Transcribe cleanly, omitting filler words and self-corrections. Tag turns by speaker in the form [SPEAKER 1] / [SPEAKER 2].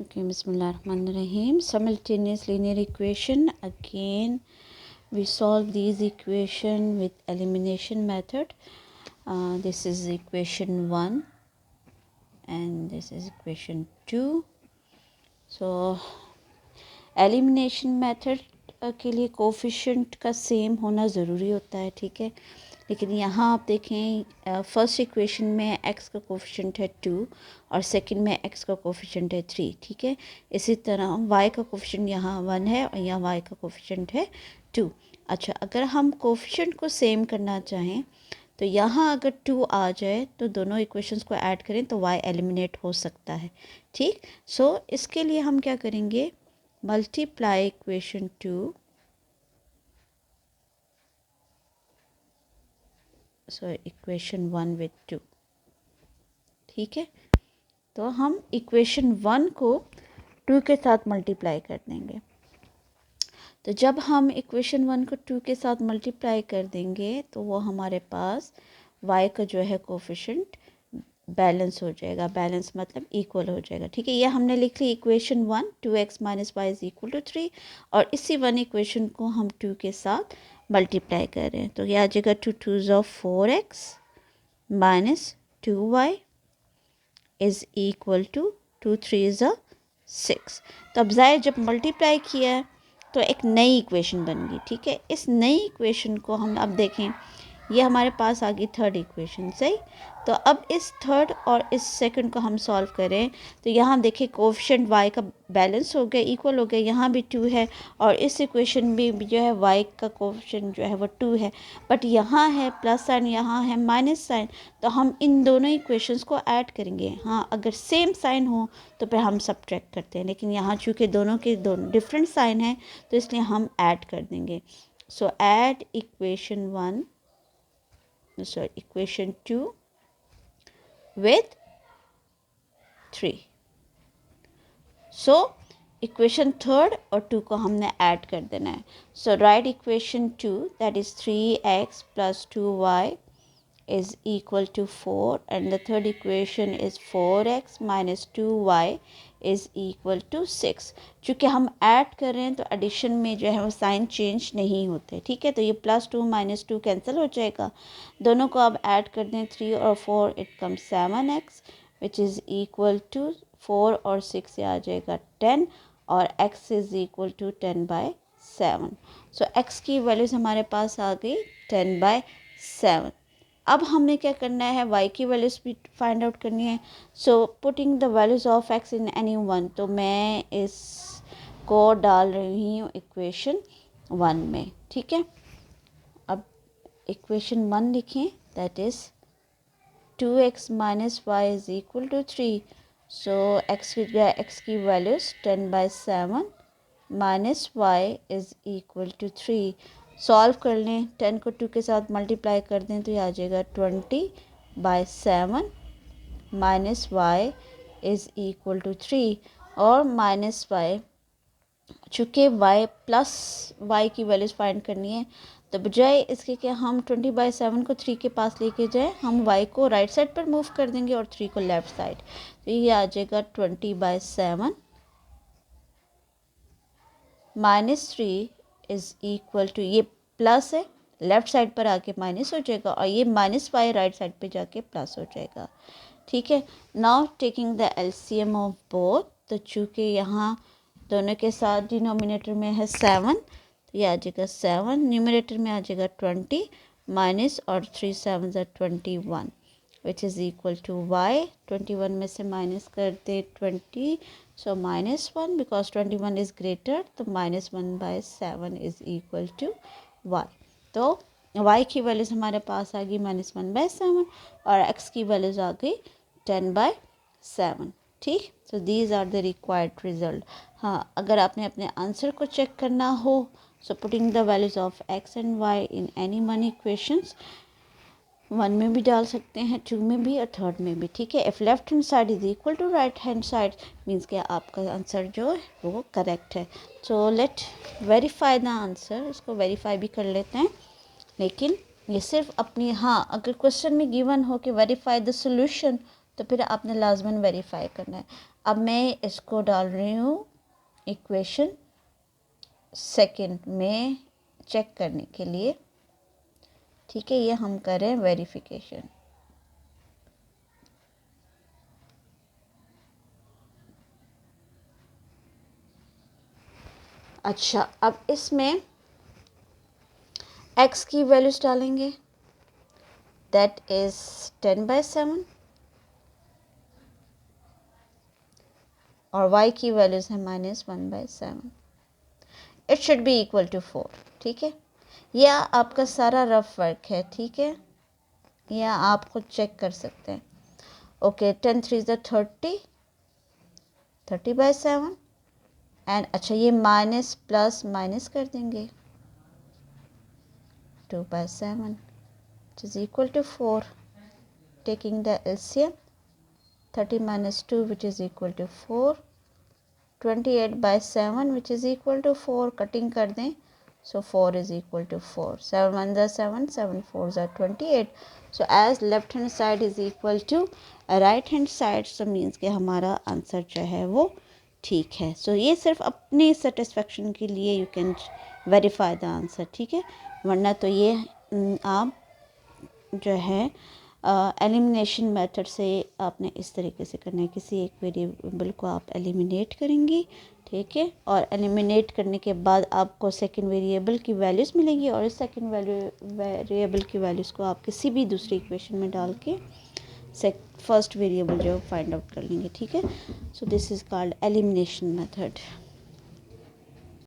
[SPEAKER 1] Okay, Bismillahirrahmanirrahim. Simultaneous linear equation. Again, we solve these equation with elimination method. This is equation 1 and this is equation 2. So, elimination method के लिए coefficient का same होना ज़रूरी होता है, ठीक है। लेकिन यहाँ आप देखें फर्स्ट इक्वेशन में x का कोफिशिएंट है 2 और सेकंड में x का कोफिशिएंट है 3, ठीक है। इसी तरह y का कोफिशिएंट यहाँ 1 है और यहाँ y का कोफिशिएंट है 2। अच्छा, अगर हम कोफिशिएंट को सेम करना चाहें तो यहाँ अगर 2 आ जाए तो दोनों इक्वेशंस को ऐड करें तो y एलिमिनेट हो सकता है, ठीक। सो इसके लिए हम क्या करेंगे, मल्टीप्लाई इक्वेशन 2 इक्वेशन 1 विथ 2, ठीक है। तो हम इक्वेशन 1 को 2 के साथ मल्टीप्लाई कर देंगे। तो जब हम इक्वेशन 1 को 2 के साथ मल्टीप्लाई कर देंगे तो वो हमारे पास y का जो है कोफिशिएंट बैलेंस हो जाएगा। बैलेंस मतलब इक्वल हो जाएगा, ठीक है। ये हमने लिख ली equation 1, 2x minus Y is equal to 3 और इसी 1 इक्वेशन को हम 2 के साथ मल्टीप्लाई कर रहे हैं। तो ये आ जाएगा 2 2s of 4x minus 2y is equal to 2 3s 6। तो अब ज़ाहिर जब मल्टीप्लाई किया है तो एक नई इक्वेशन बन गई, ठीक है। इस नई इक्वेशन को हम अब देखें, ये हमारे पास आ गई थर्ड इक्वेशन, सही। तो अब इस थर्ड और इस सेकंड को हम सॉल्व करें तो यहाँ देखिए कोफिशिएंट y का बैलेंस हो गया, इक्वल हो गया। यहाँ भी 2 है और इस इक्वेशन में भी जो है y का कोफिशिएंट जो है वो 2 है, बट यहाँ है प्लस साइन, यहाँ है माइनस साइन। तो हम इन दोनों इक्वेशंस को ऐड करेंगे। हाँ, अगर सेम साइन हो तो फिर हम सब्ट्रैक्ट करते हैं, लेकिन यहाँ चूँकि दोनों के दोनों डिफरेंट साइन है तो इसलिए हम ऐड कर देंगे। So add equation 2 with 3। So equation third और 2 को हमने ऐड कर देना है। So right equation 2 that is 3x plus 2y is equal to 4 and the third equation is 4x minus 2y is equal to 6। चूँकि हम ऐड कर रहे हैं तो एडिशन में जो है वो साइन चेंज नहीं होते, ठीक है। तो ये प्लस 2 माइनस 2 कैंसिल हो जाएगा। दोनों को अब ऐड कर दें, 3 और 4 it comes 7x which is equal to 4 और 6 से आ जाएगा 10 और x is equal to 10/7। So x की वैल्यूज़ हमारे पास आ गई 10/7। अब हमें क्या करना है, y की वैल्यूज़ भी फाइंड आउट करनी है। सो putting the values of x in any one, तो मैं इसको डाल रही हूँ इक्वेशन 1 में, ठीक है। अब इक्वेशन 1 लिखें, that is 2x minus y is equal to 3। So x की values 10/7 minus y is equal to 3। Solve कर लें, 10 को 2 के साथ मल्टीप्लाई कर दें तो ये आ जाएगा 20/7 minus y is equal to 3 और माइनस वाई, चूँकि y प्लस y की वैल्यूज़ फाइंड करनी है तो बजाय इसके कि हम 20/7 को 3 के पास लेके जाएं, हम y को राइट साइड पर मूव कर देंगे और 3 को लेफ़्ट साइड। तो ये आ जाएगा 20/7 माइनस 3 इज़ इक्वल टू, ये प्लस है लेफ़्ट साइड पर आके माइनस हो जाएगा और ये माइनस वाई राइट साइड पे जाके प्लस हो जाएगा, ठीक है। Now taking the LCM of both, तो चूँकि यहाँ दोनों के साथ डिनोमिनेटर में है 7 तो ये आ जाएगा 7, न्यूमरेटर में आ जाएगा 20 माइनस और 3 7 21 which is equal to y। 21 में से माइनस कर दे 20, सो -1 बिकॉज 21 इज़ ग्रेटर, तो -1/7 इज़ इक्वल टू y। तो y की वैल्यूज़ हमारे पास आ गई -1/7 और x की वैल्यूज़ आ गई 10/7, ठीक। So these are the required result. हाँ, अगर आपने अपने आंसर को चेक करना हो, so putting the values of x and y in any one equations, 1 में भी डाल सकते हैं, 2 में भी और 3rd में भी, ठीक है। If left hand side is equal to right hand side means कि आपका आंसर जो है वो करेक्ट है। So let verify the answer, इसको वेरीफाई भी कर लेते हैं, लेकिन ये सिर्फ अपनी, हाँ, अगर क्वेश्चन में गिवन हो कि वेरीफाई द सोल्यूशन तो फिर आपने लाजमन वेरीफाई करना है। अब मैं इसको डाल रही हूँ इक्वेशन सेकंड में चेक करने के लिए, ठीक है। ये हम करें वेरिफिकेशन। अच्छा, अब इसमें x की वैल्यूज डालेंगे, दैट इज 10/7 और y की वैल्यूज है -1/7। It should be equal to 4, ठीक है। यह आपका सारा रफ वर्क है, ठीक है। या आप खुद चेक कर सकते हैं। ओके, 10 3 इज 30/7 एंड अच्छा ये माइनस प्लस माइनस कर देंगे 2/7 which is equal to 4. Taking the LCM, 30 minus 2 which is equal to 4, 28/7 which is equal to 4. Cutting कर दें, so 4 is equal to 4. 7 1s are 7, 7 4s are 28. So as left hand side is equal to right hand side, so means कि हमारा answer जो है वो ठीक है। सो ये सिर्फ अपनी सेटिस्फेक्शन के लिए you can verify the answer, ठीक है। वरना तो ये आप जो है एलिमिनेशन मेथड से आपने इस तरीके से करना है। किसी एक वेरिएबल को आप एलिमिनेट करेंगी, ठीक है, और एलिमिनेट करने के बाद आपको सेकंड वेरिएबल की वैल्यूज़ मिलेंगी और इस सेकंड वेरिएबल की वैल्यूज़ को आप किसी भी दूसरी इक्वेशन में डाल के फर्स्ट वेरिएबल जो फाइंड आउट कर लेंगे, ठीक है। So this is called elimination method.